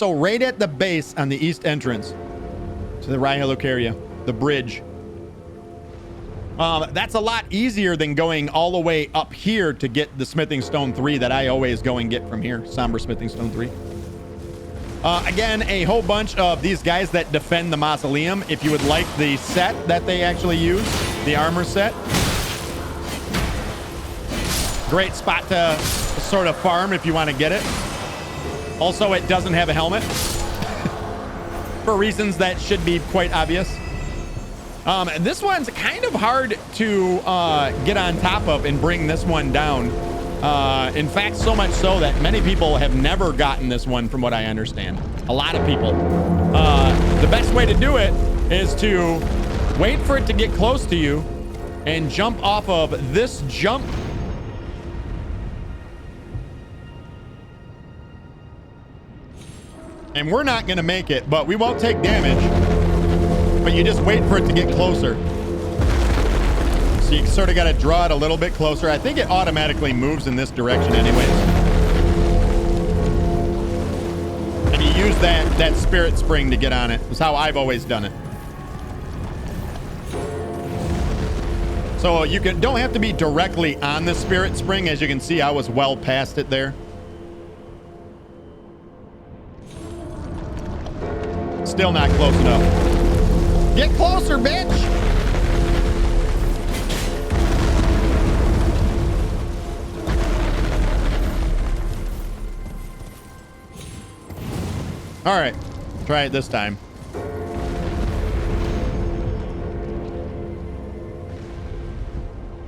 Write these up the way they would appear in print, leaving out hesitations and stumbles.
so right at the base on the east entrance to the Rhyhalocaria, the bridge. That's a lot easier than going all the way up here to get the Smithing Stone 3 that I always go and get from here. Somber Smithing Stone 3. Again, a whole bunch of these guys that defend the mausoleum. If you would like the set that they actually use, the armor set. Great spot to sort of farm if you want to get it. Also, it doesn't have a helmet for reasons that should be quite obvious. This one's kind of hard to get on top of and bring this one down. In fact, so much so that many people have never gotten this one from what I understand. A lot of people. The best way to do it is to wait for it to get close to you and jump off of this jump. And we're not going to make it, but we won't take damage. But you just wait for it to get closer. So you sort of got to draw it a little bit closer. I think it automatically moves in this direction anyways. And you use that spirit spring to get on it. That's how I've always done it. So you don't have to be directly on the spirit spring. As you can see, I was well past it there. Still not close enough. Get closer, bitch! All right, try it this time.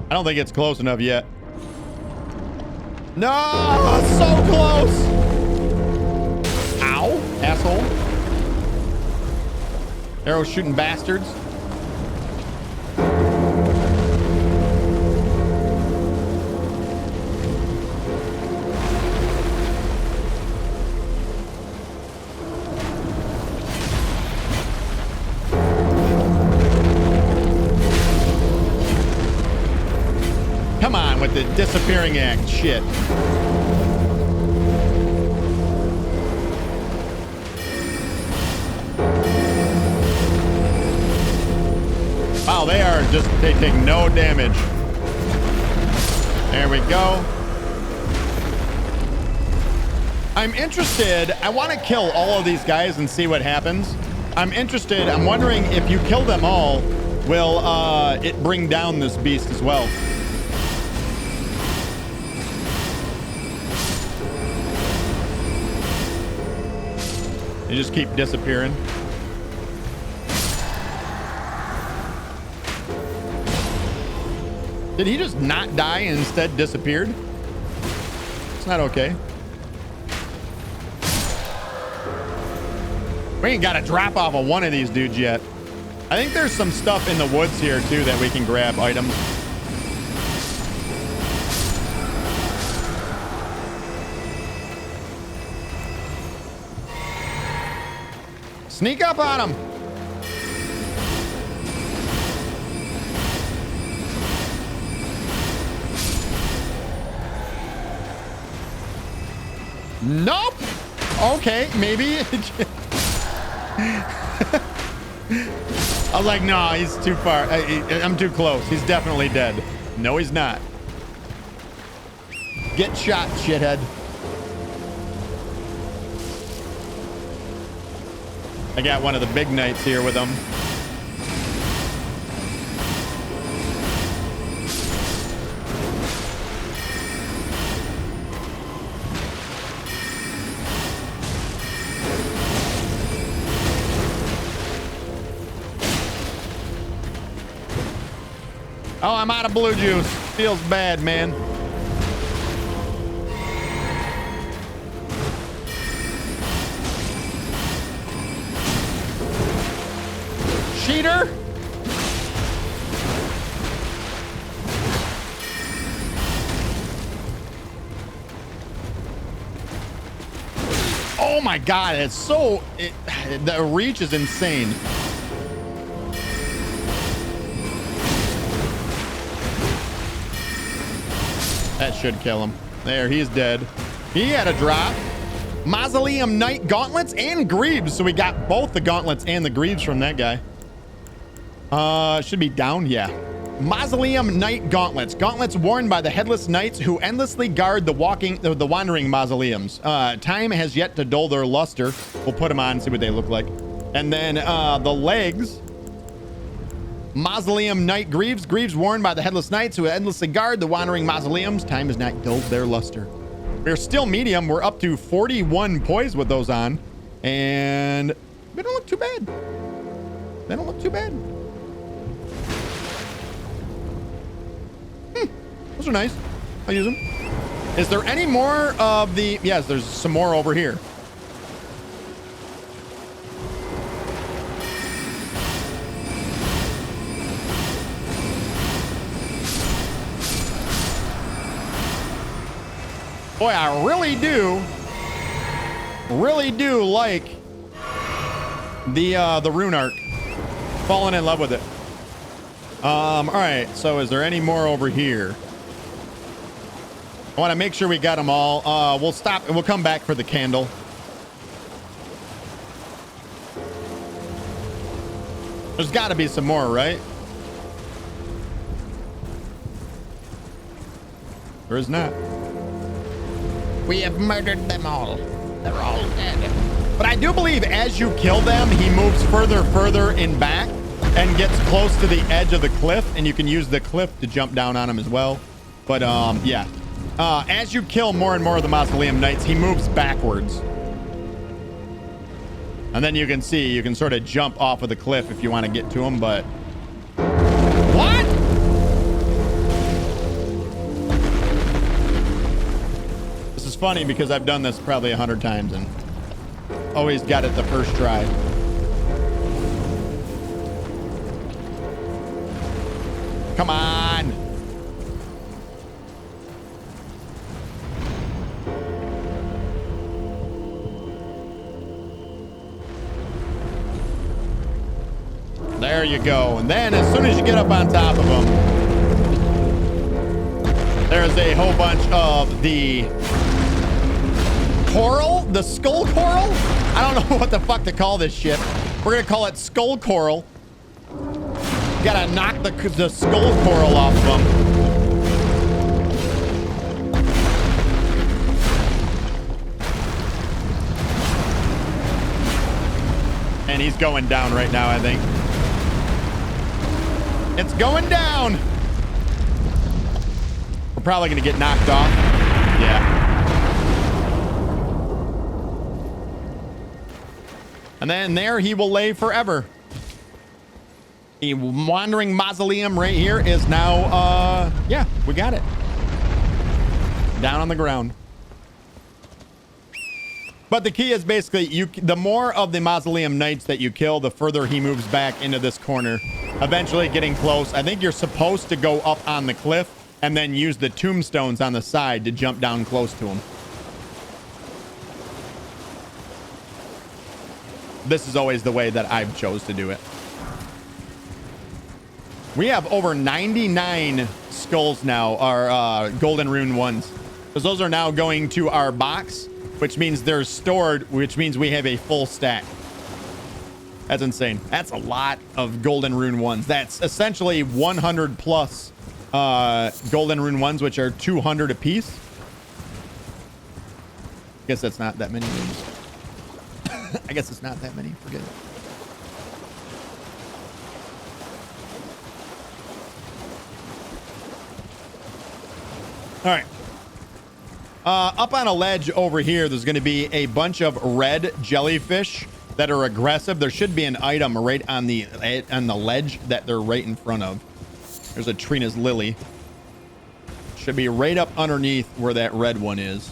I don't think it's close enough yet. No, so close! Ow, asshole. Arrow shooting bastards. Come on with the disappearing act shit. Wow, they take no damage. There we go. I'm interested. I want to kill all of these guys and see what happens. I'm interested. I'm wondering if you kill them all, will it bring down this beast as well? They just keep disappearing. Did he just not die and instead disappeared? It's not okay. We ain't got a drop off of one of these dudes yet. I think there's some stuff in the woods here too that we can grab items. Sneak up on him. Nope. Okay, maybe. I was like, no, he's too far. I'm too close. He's definitely dead. No, he's not. Get shot, shithead. I got one of the big knights here with him. Oh, I'm out of blue juice. Feels bad, man. Cheater. Oh my God, it's so... the reach is insane. That should kill him. There, he's dead. He had a drop. Mausoleum Knight gauntlets and greaves. So we got both the gauntlets and the greaves from that guy. Should be down. Yeah. Mausoleum Knight gauntlets. Gauntlets worn by the headless knights who endlessly guard the wandering mausoleums. Time has yet to dull their luster. We'll put them on, see what they look like. And then the legs. Mausoleum Knight greaves. Greaves worn by the headless knights who endlessly guard the wandering mausoleums. Time has not dulled their luster. We're still medium. We're up to 41 poise with those on. And they don't look too bad. They don't look too bad. Those are nice. I'll use them. Is there any more of the... Yes, there's some more over here. Boy, I really do like the rune arc. Falling in love with it. All right, so is there any more over here? I want to make sure we got them all. We'll stop and we'll come back for the candle. There's got to be some more, right? There is not. We have murdered them all. They're all dead. But I do believe as you kill them, he moves further in back and gets close to the edge of the cliff, and you can use the cliff to jump down on him as well. But yeah. As you kill more and more of the Mausoleum Knights, he moves backwards. And then you can see, you can sort of jump off of the cliff if you want to get to him, but... What? This is funny because I've done this probably 100 times and always got it the first try. Come on. There you go. And then as soon as you get up on top of them, there's a whole bunch of the coral, the skull coral. I don't know what the fuck to call this shit. We're going to call it skull coral. Gotta knock the skull coral off of them. And he's going down right now, I think. It's going down. We're probably gonna get knocked off. Yeah. And then there he will lay forever. The wandering mausoleum right here is now, yeah, we got it. Down on the ground. But the key is basically, the more of the Mausoleum Knights that you kill, the further he moves back into this corner. Eventually getting close. I think you're supposed to go up on the cliff and then use the tombstones on the side to jump down close to him. This is always the way that I've chose to do it. We have over 99 skulls now, our golden rune ones. Because those are now going to our box, which means they're stored, which means we have a full stack. That's insane. That's a lot of golden rune ones. That's essentially 100 plus golden rune ones, which are 200 a piece. I guess that's not that many runes. I guess it's not that many. Forget it. All right. Up on a ledge over here, there's going to be a bunch of red jellyfish that are aggressive. There should be an item right on the ledge that they're right in front of. There's a Trina's lily. Should be right up underneath where that red one is.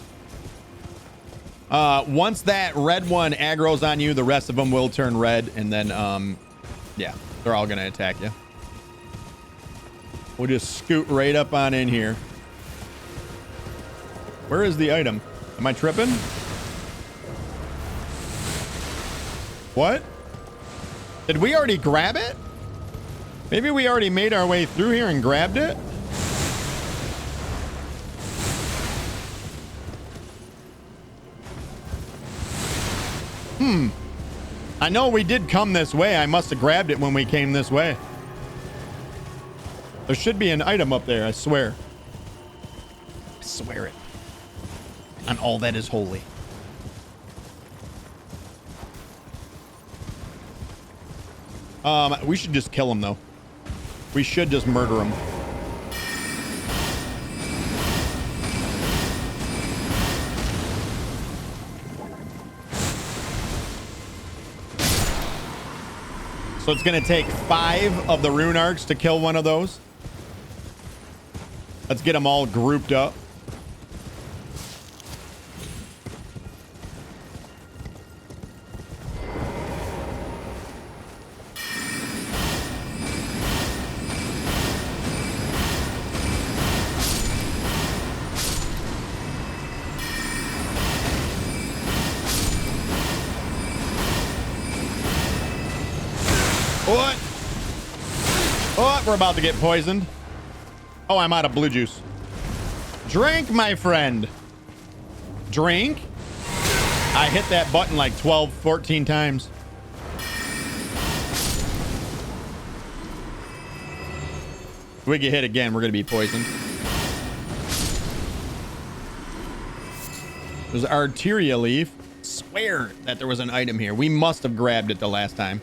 Once that red one aggroes on you, the rest of them will turn red, and then yeah, they're all going to attack you. We'll just scoot right up on in here. Where is the item? Am I tripping? What? Did we already grab it? Maybe we already made our way through here and grabbed it? I know we did come this way. I must have grabbed it when we came this way. There should be an item up there, I swear. I swear it. On all that is holy. We should just kill him, though. We should just murder him. So it's going to take 5 of the rune arcs to kill one of those. Let's get them all grouped up. What? Oh, we're about to get poisoned. Oh, I'm out of blue juice. Drink, my friend. Drink? I hit that button like 12, 14 times. If we get hit again, we're going to be poisoned. There's arteria leaf. Swear that there was an item here. We must have grabbed it the last time.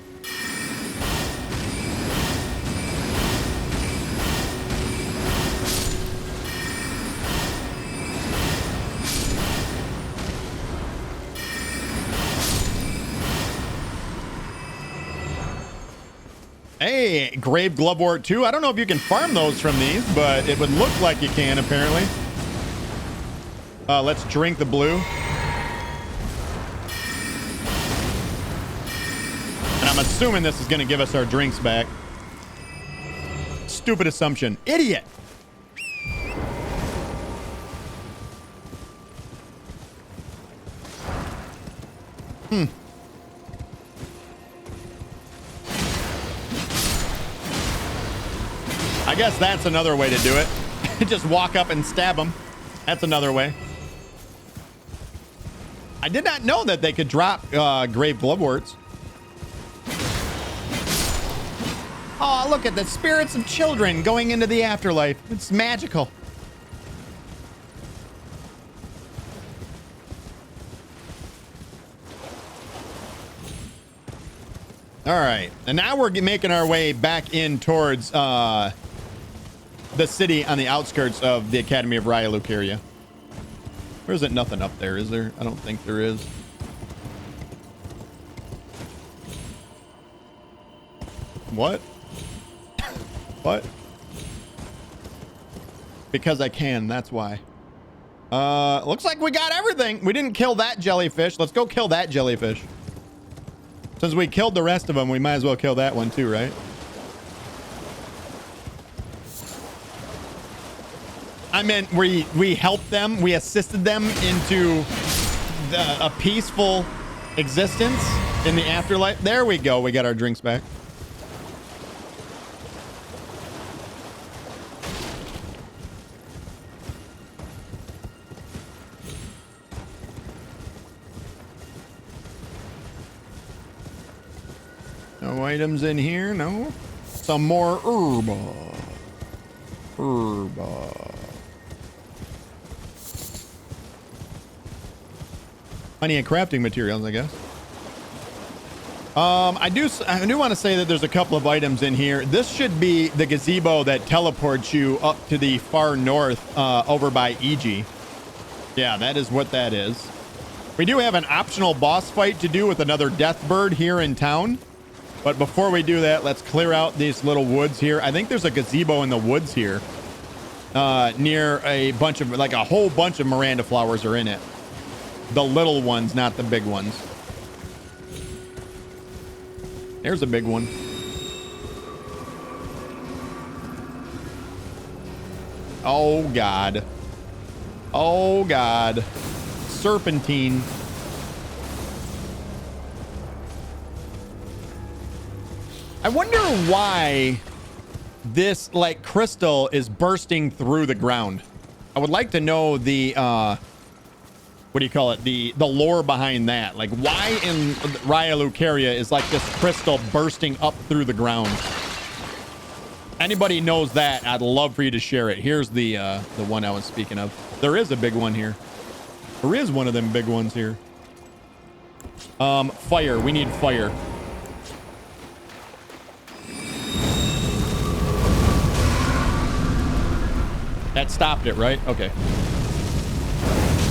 Hey, Grave Glovewort 2. I don't know if you can farm those from these, but it would look like you can, apparently. Let's drink the blue. And I'm assuming this is going to give us our drinks back. Stupid assumption. Idiot! I guess that's another way to do it. Just walk up and stab them. That's another way. I did not know that they could drop grave gloveworts. Oh, look at the spirits of children going into the afterlife. It's magical. All right. And now we're making our way back in towards the city on the outskirts of the Academy of Raya Lucaria. Or is it nothing up there, is there? I don't think there is. What? What? Because I can, that's why. Looks like we got everything. We didn't kill that jellyfish. Let's go kill that jellyfish. Since we killed the rest of them, we might as well kill that one too, right? I meant we helped them, we assisted them into a peaceful existence in the afterlife. There we go. We got our drinks back. No items in here, no. Some more herb. Plenty of crafting materials, I guess. I do want to say that there's a couple of items in here. This should be the gazebo that teleports you up to the far north over by EG. Yeah, that is what that is. We do have an optional boss fight to do with another death bird here in town. But before we do that, let's clear out these little woods here. I think there's a gazebo in the woods here. Near a bunch of, like a whole bunch of Miranda flowers are in it. The little ones, not the big ones. There's a big one. Oh, God. Oh, God. Serpentine. I wonder why this, like, crystal is bursting through the ground. I would like to know the what do you call it? The lore behind that. Like, why in Raya Lucaria is like this crystal bursting up through the ground? Anybody knows that, I'd love for you to share it. Here's the one I was speaking of. There is a big one here. There is one of them big ones here. Fire. We need fire. That stopped it, right? Okay.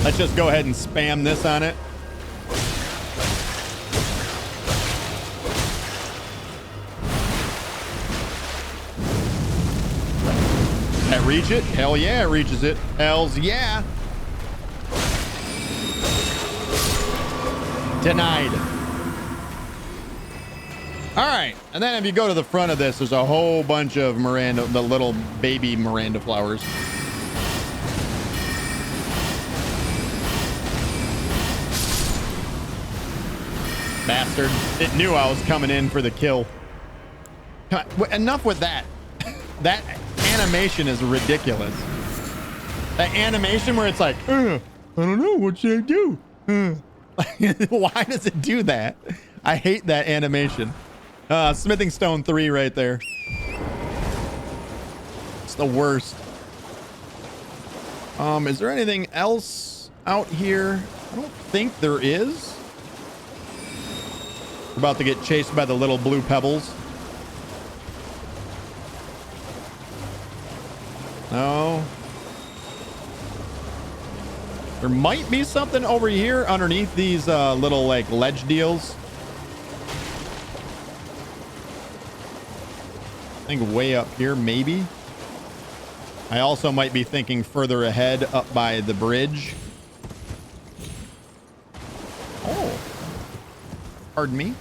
Let's just go ahead and spam this on it. That reach it? Hell yeah, it reaches it. Hells yeah. Denied. All right, and then if you go to the front of this, there's a whole bunch of Miranda, the little baby Miranda flowers. Bastard. It knew I was coming in for the kill. Enough with that. That animation is ridiculous. That animation where it's like, I don't know, what should I do? Why does it do that? I hate that animation. Smithing Stone 3 right there. It's the worst. Is there anything else out here? I don't think there is. We're about to get chased by the little blue pebbles. No. There might be something over here underneath these little like ledge deals. I think way up here, maybe. I also might be thinking further ahead up by the bridge. Oh. Pardon me.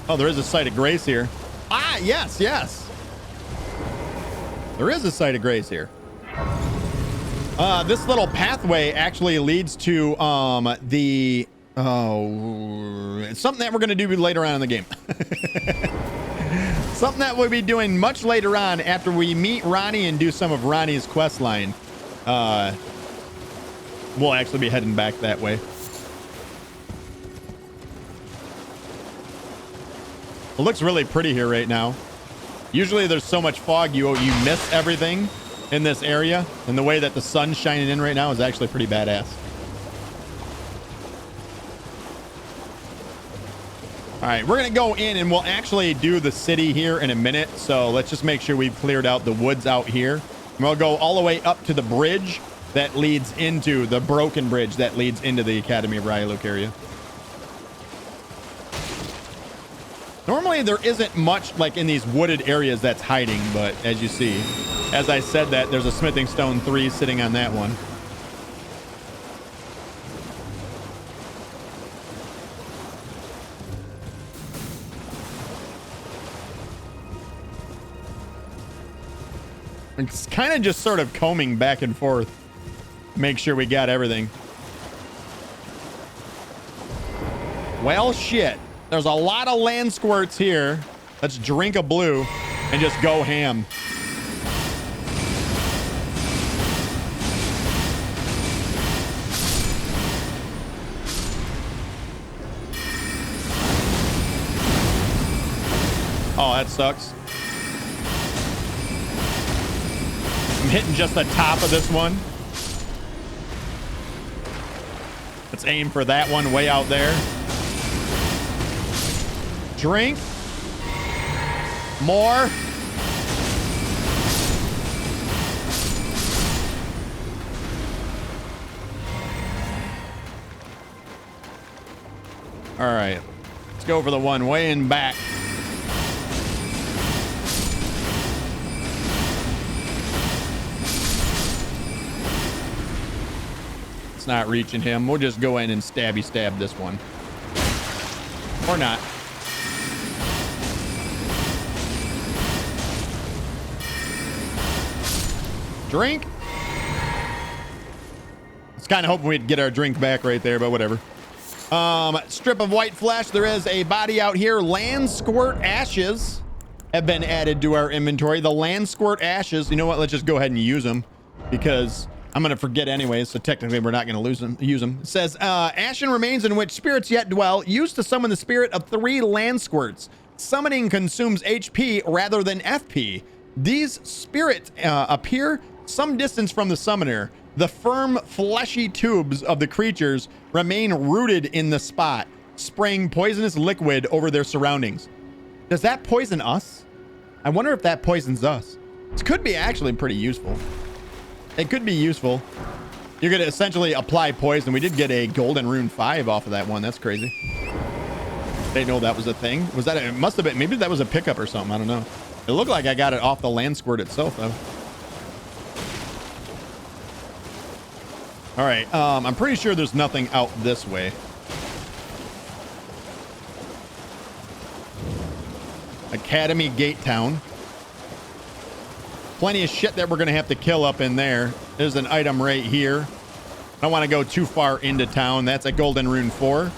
Oh, there is a site of grace here. Ah, yes, yes. There is a site of grace here. This little pathway actually leads to it's something that we're going to do later on in the game. Something that we'll be doing much later on after we meet Ronnie and do some of Ronnie's quest line. We'll actually be heading back that way. It looks really pretty here right now. Usually there's so much fog you miss everything in this area, and the way that the sun's shining in right now is actually pretty badass. All right, we're gonna go in and we'll actually do the city here in a minute. So let's just make sure we've cleared out the woods out here. And we'll go all the way up to the bridge that leads into the broken bridge that leads into the Academy of Raya Lucaria. Normally there isn't much like in these wooded areas that's hiding, but as you see, as I said that, there's a Smithing Stone 3 sitting on that one. It's kind of just sort of combing back and forth. Make sure we got everything. Well, shit. There's a lot of land squirts here. Let's drink a blue and just go ham. Oh, that sucks. I'm hitting just the top of this one. Let's aim for that one way out there. Drink. More. All right. Let's go for the one way in back. It's not reaching him. We'll just go in and stabby stab this one. Or not. Drink. I was kind of hoping we'd get our drink back right there, but whatever. Strip of white flesh. There is a body out here. Land squirt ashes have been added to our inventory. The land squirt ashes. You know what? Let's just go ahead and use them because I'm going to forget anyways, so technically we're not going to use them. It says, ashen remains in which spirits yet dwell, used to summon the spirit of 3 land squirts. Summoning consumes HP rather than FP. These spirits appear some distance from the summoner. The firm, fleshy tubes of the creatures remain rooted in the spot, spraying poisonous liquid over their surroundings. Does that poison us? I wonder if that poisons us. This could be actually pretty useful. It could be useful. You're going to essentially apply poison. We did get a golden rune 5 off of that one. That's crazy. Didn't know that was a thing. Was that? It must have been. Maybe that was a pickup or something. I don't know. It looked like I got it off the land squirt itself, though. All right. I'm pretty sure there's nothing out this way. Academy Gate Town. Plenty of shit that we're going to have to kill up in there. There's an item right here. I don't want to go too far into town. That's a golden rune 4.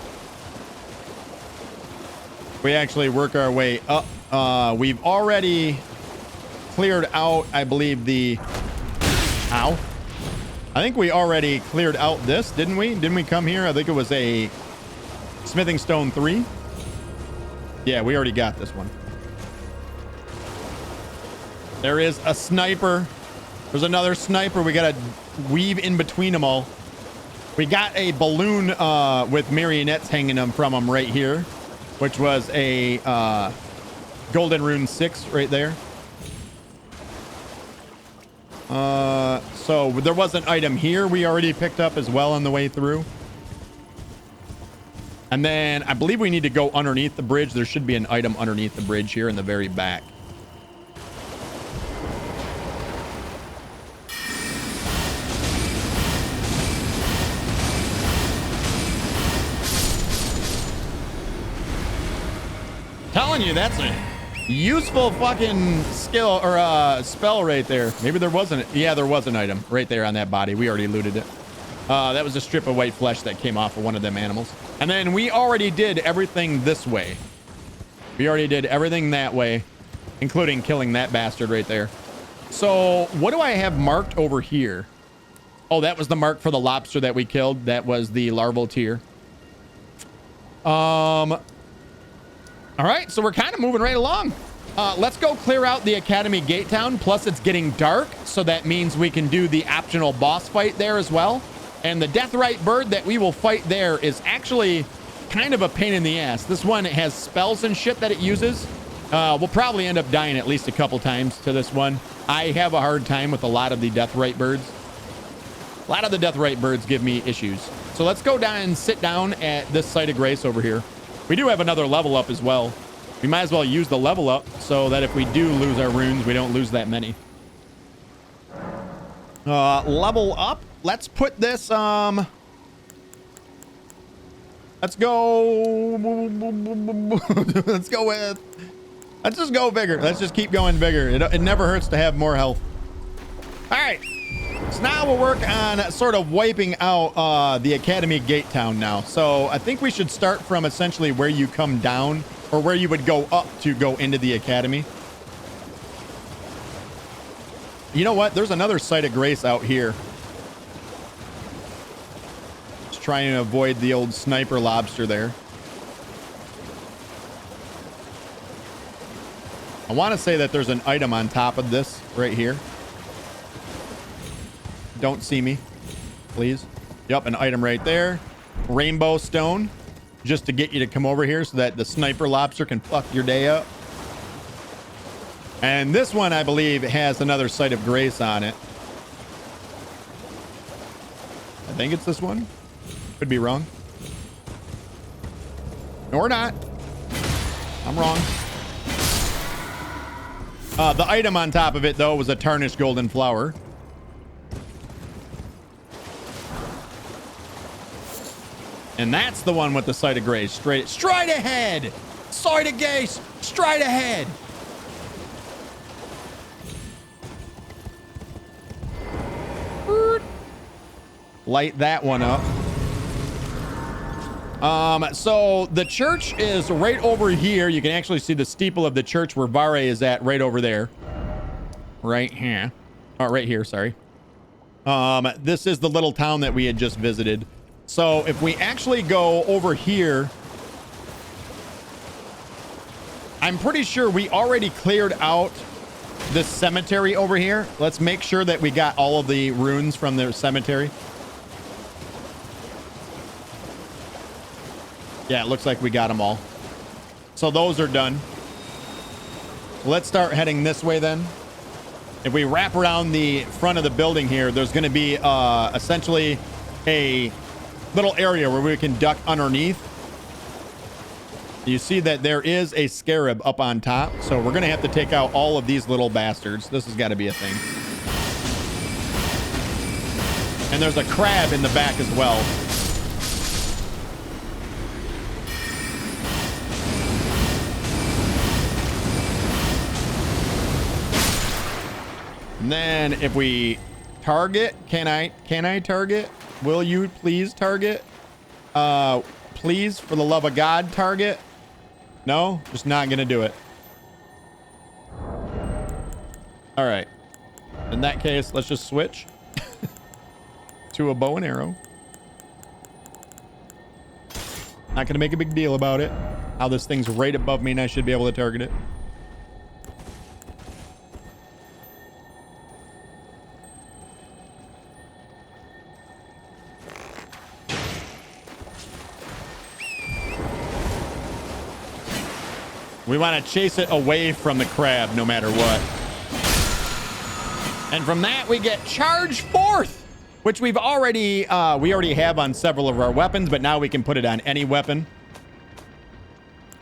We actually work our way up. We've already cleared out, I believe, the... Ow. I think we already cleared out this, didn't we? Didn't we come here? I think it was a smithing stone 3. Yeah, we already got this one. There is a sniper. There's another sniper. We got to weave in between them all. We got a balloon with marionettes hanging them from them right here, which was a golden rune 6 right there. So there was an item here we already picked up as well on the way through. And then I believe we need to go underneath the bridge. There should be an item underneath the bridge here in the very back. Telling you, that's a useful fucking skill or spell right there. Maybe there wasn't. Yeah, there was an item right there on that body. We already looted it. That was a strip of white flesh that came off of one of them animals. And then we already did everything this way. We already did everything that way, including killing that bastard right there. So what do I have marked over here? Oh, that was the mark for the lobster that we killed. That was the larval tier. All right, so we're kind of moving right along. Let's go clear out the Academy Gate Town. Plus, it's getting dark, so that means we can do the optional boss fight there as well. And the Deathrite bird that we will fight there is actually kind of a pain in the ass. This one has spells and shit that it uses. We'll probably end up dying at least a couple times to this one. I have a hard time with a lot of the Deathrite birds. A lot of the Deathrite birds give me issues. So let's go down and sit down at this site of grace over here. We do have another level up as well. We might as well use the level up so that if we do lose our runes, we don't lose that many. Level up. Let's put this, let's go. Let's just go bigger. Let's just keep going bigger. It never hurts to have more health. All right. So now we'll work on sort of wiping out the Academy Gate Town now. So I think we should start from essentially where you come down, or where you would go up to go into the Academy. You know what? There's another site of grace out here. Just trying to avoid the old sniper lobster there. I want to say that there's an item on top of this right here. Don't see me, please. Yep, an item right there. Rainbow stone, just to get you to come over here so that the sniper lobster can fuck your day up. And this one, I believe, has another site of grace on it. I think it's this one. Could be wrong. Or not. I'm wrong. The item on top of it, though, was a tarnished golden flower. And that's the one with the site of grace. Straight ahead. Site of grace. Straight ahead. Light that one up. So the church is right over here. You can actually see the steeple of the church where Vare is at right over there. Right here. Oh, right here, sorry. This is the little town that we had just visited. So if we actually go over here, I'm pretty sure we already cleared out this cemetery over here. Let's make sure that we got all of the runes from the cemetery. Yeah, it looks like we got them all. So those are done. Let's start heading this way then. If we wrap around the front of the building here, there's going to be essentially a little area where we can duck underneath. You see that there is a scarab up on top, so we're going to have to take out all of these little bastards. This has got to be a thing. And there's a crab in the back as well. And then if we target, can I target? Will you please target? Please, for the love of God, target. No, just not gonna do it. All right. In that case, let's just switch to a bow and arrow. Not gonna make a big deal about it. How this thing's right above me and I should be able to target it. We want to chase it away from the crab no matter what. And from that, we get charge forth, which we already have on several of our weapons, but now we can put it on any weapon.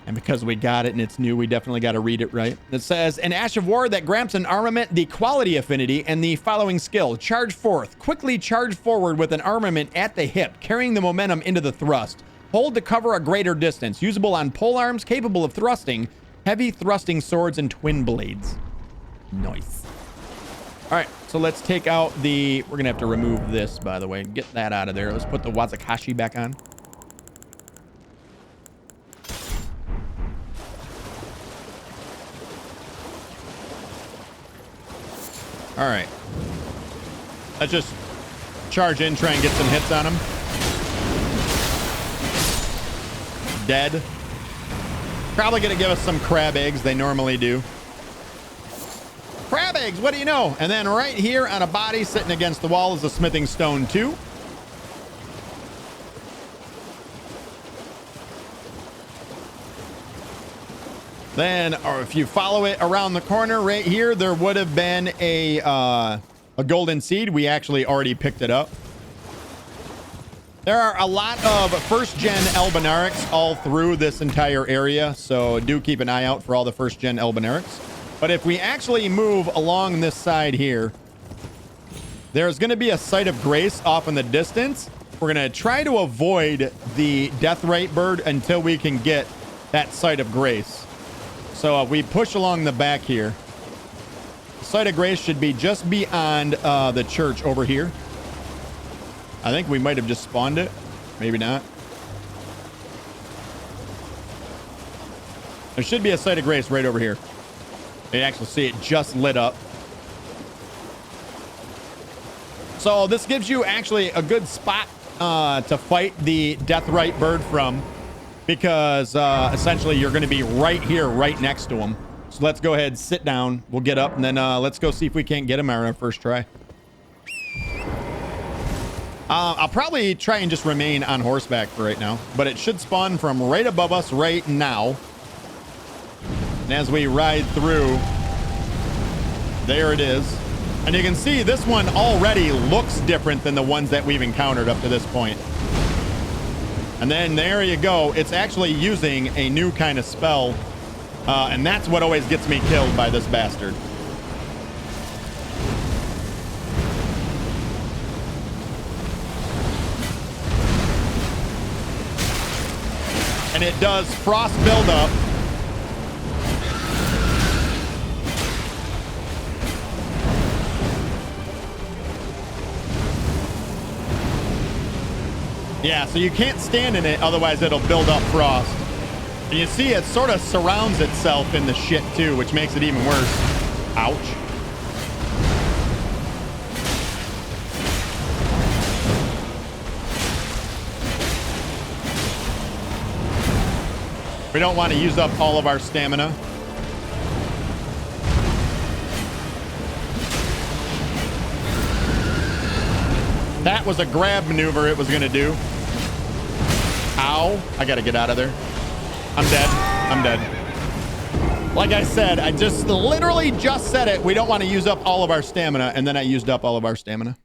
And because we got it and it's new, we definitely got to read it right. It says, an Ash of War that grants an armament the quality affinity and the following skill. Charge forth. Quickly charge forward with an armament at the hip, carrying the momentum into the thrust. Hold to cover a greater distance. Usable on pole arms, capable of thrusting, heavy thrusting swords, and twin blades. Nice. All right, so let's take out the... We're going to have to remove this, by the way. Get that out of there. Let's put the Wazakashi back on. All right. Let's just charge in, try and get some hits on him. Dead. Probably gonna give us some crab eggs. They normally do. Crab eggs, what do you know? And then right here on a body sitting against the wall is a smithing stone 2. Then, or if you follow it around the corner right here, there would have been a golden seed. We actually already picked it up. There are a lot of first-gen Elbenarics all through this entire area, so do keep an eye out for all the first-gen Elbenarics. But if we actually move along this side here, there's going to be a site of grace off in the distance. We're going to try to avoid the Deathrite bird until we can get that site of grace. So we push along the back here. The site of grace should be just beyond the church over here. I think we might have just spawned it. Maybe not. There should be a site of grace right over here. You actually see it just lit up. So this gives you actually a good spot to fight the Deathrite bird from, because essentially you're going to be right here, right next to him. So let's go ahead, sit down. We'll get up, and then let's go see if we can't get him on our first try. I'll probably try and just remain on horseback for right now, but it should spawn from right above us right now. And as we ride through, there it is. And you can see this one already looks different than the ones that we've encountered up to this point. And then there you go. It's actually using a new kind of spell. And that's what always gets me killed by this bastard. And it does frost buildup. Yeah, so you can't stand in it, otherwise it'll build up frost. And you see it sort of surrounds itself in the shit too, which makes it even worse. Ouch. We don't want to use up all of our stamina. That was a grab maneuver it was going to do. Ow. I got to get out of there. I'm dead. I'm dead. Like I said, I just literally just said it. We don't want to use up all of our stamina. And then I used up all of our stamina.